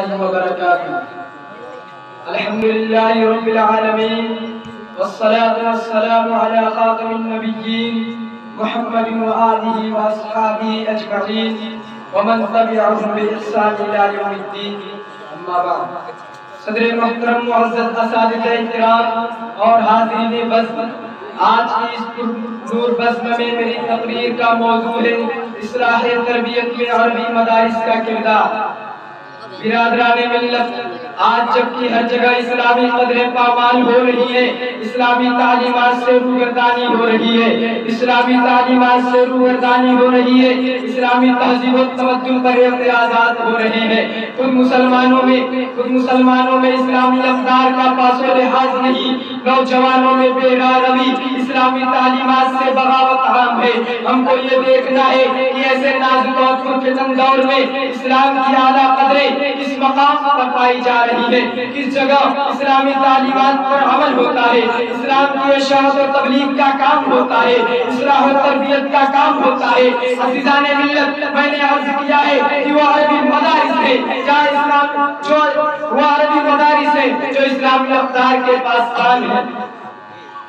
الله وبركاته. الحمد لله رب العالمين والصلاة والسلام على خاتم النبيين محمد وآله وأصحابه أجمعين ومن تبعهم بإحسان إلى يوم الدين. أما بعد. صدر محترم معزز اساتذہ کرام اور حاضرین بزم، آج کی اس نور بزم میں میری تقریر کا موضوع ہے اصلاح تربیت میں عربی مدارس کا کردار. برادران ملت، آج جبکہ ہر جگہ اسلامی قدریں پامال ہو رہی ہیں، اسلامی تعلیمات سے روگردانی ہو رہی ہے، اسلامی تعلیمات سے روگردانی ہو رہی ہے، اسلامی تہذیب و تمدن پر اعتراضات ہو رہے ہیں، خود مسلمانوں میں اسلامی افکار کا پاس و لحاظ نہیں، نوجوانوں میں بے روی، اسلامی تعلیمات سے بغاوت عام ہے. ہم کو یہ دیکھنا ہے کہ ایسے نازک اور پرفتن دور میں اسلام کی اعلیٰ قدریں کس مقام پر پائی جا رہی ہے، کس جگہ اسلامی تعلیمات پر عمل ہوتا ہے، اسلام کی اشاعت و تبلیغ کا کام ہوتا ہے، اصلاح و تربیت کا کام ہوتا ہے. عزیزان ملت، میں نے عرض کیا ہے کہ وہ عربی مدارس ہے جو اسلامی افکار کے پاس قائم ہے.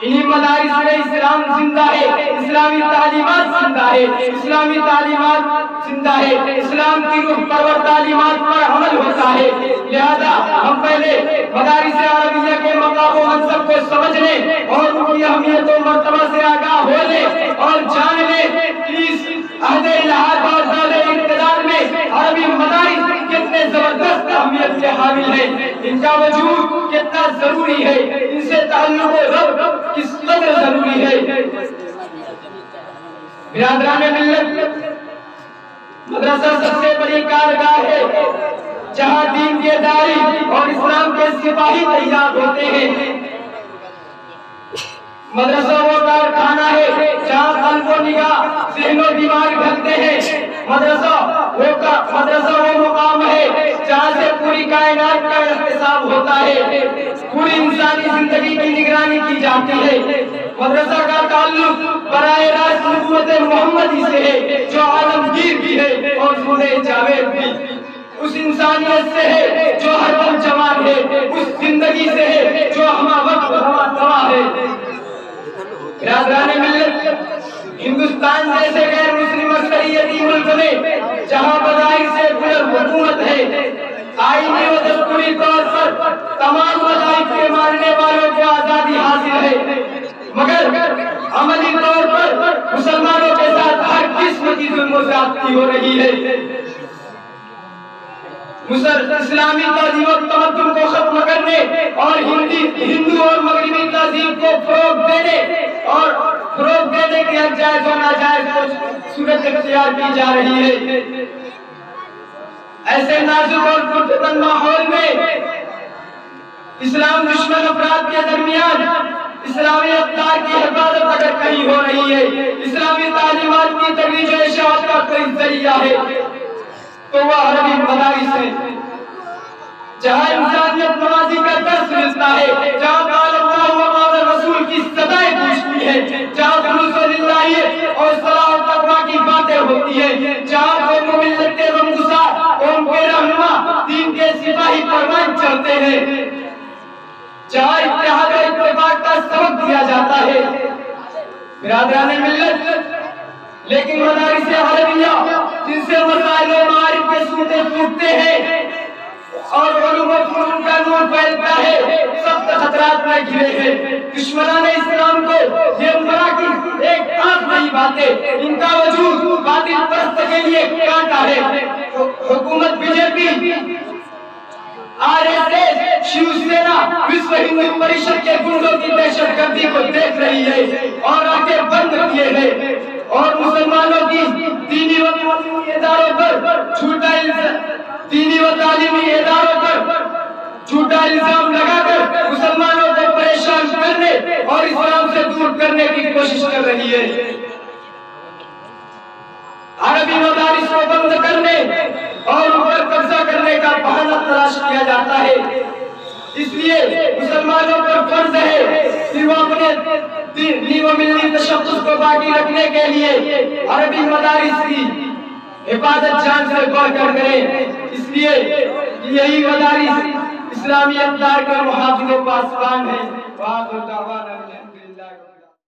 انہی مدارس میں اسلام زندہ ہے، اسلامی تعلیمات زندہ ہے، اسلامی تعلیمات زندہ ہے، اسلام کی روح پرور تعلیمات پر عمل ہوتا ہے. لہذا ہم پہلے مدارس عربیہ کے مقام و منصب کو سمجھ لیں اور ان کی اہمیت و مرتبہ سے آگاہ ہو لیں اور جان لیں کہ اس عہد الہات اور دور اقتدار میں عربی مدارس کتنے زبردست اہمیت کے حامل ہیں، ان کا وجود کتنا ضروری ہے، ان سے تعلق رب کس قدر ضروری ہے. برادران ملت، مدرسہ سب سے بڑی کارگاہ ہے جہاں دین کے داعی اور اسلام کے سپاہی تیار ہوتے ہیں. مدرسہ وہ کارخانہ ہے جہاں قلب و نگاہ، ذہن و دماغ ڈھلتے ہیں. مدرسہ وہ مقام ہے جہاں سے پوری کائنات کا احتساب ہوتا ہے، پوری انسانی زندگی کی نگرانی کی جاتی ہے. مدرسہ کا تعلق براہ راست نبوت محمدی سے ہے جو عالمگیر بھی ہے اور سونے جاوید بھی. اس انسانیت سے ہے جو ہر دم جوان ہے، اس زندگی سے ہے جو ہمہ وقت ہمہ توا ہے. برادران ملت، ہندوستان جیسے غیر مسلم اکثریتی ملک میں جہاں مذاہب سے بلند حکومت ہے، آئینی و دستوری طور پر تمام مذاہب کے ماننے والوں کو آزادی حاصل ہے، مگر عملی طور پر مسلمانوں کے ساتھ ہر قسم کی ظلم و زیادتی ہو رہی ہے. اسلامی تہذیب و تمدن کو ختم کرنے اور ہندو اور مغربی تہذیب کو فروغ دینے کی ہر جائز و ناجائز صورت اختیار کی جا رہی ہے. ایسے نازک اور پرفتن ماحول میں اسلام دشمن افراد کے درمیان اسلامی افکار کی حفاظت اگر کہیں ہو رہی ہے، اسلامی تعلیمات کی ترویج و اشاعت کا کوئی ذریعہ ہے تو وہ عربی مدارس ہے جہاں انسانیت نوازی کا درس ملتا ہے، جہاں قال اللہ و قال رسول کی صدائیں گونجتی ہے، جہاں خلوص للہ اور صلاح و تقویٰ کی باتیں ہوتی ہیں، جہاں قوم و ملت کے غمگسار، قوم کے رہنما، دین کے سپاہی پروان چڑھتے ہیں، جہاں اتحاد و اتفاق کا سبق دیا جاتا ہے. برادران ملت، لیکن مدارس عربیہ جن سے مسائل و معارف کے سوتے پھوٹتے ہیں اور علوم و فنون کا نور پھیلتا ہے، سخت خطرات میں گھرے ہیں. دشمنان اسلام کو یہ مراکز ایک آنکھ نہیں باتیں، ان کا وجود باطل پرست کے لیے کانٹا ہے. حکومت بی جے پی، R S S, Shiv Sena, Vishwa Hindu Parishad کے گنڈوں کی دہشت گردی کو دیکھ رہی ہے اور آنکھیں بند کیے ہے اور مسلمانوں کی دینی و تعلیمی اداروں پر جھوٹا الزام لگا کر مسلمانوں کو پریشان کرنے اور اسلام سے دور کرنے کی کوشش کر رہی ہے. عربی مدارس کو بند کرنے اور ان پر قبضہ کرنے کا بہانہ تلاش کیا جاتا ہے. اس لیے مسلمانوں پر فرض ہے کہ وہ اپنے دینی و ملی تشخص کو باقی رکھنے کے لیے عربی مدارس کی حفاظت جان سے بڑھ کر کریں. اس لیے یہی مدارس اسلامی اقدار کا محافظ و پاسبان ہے.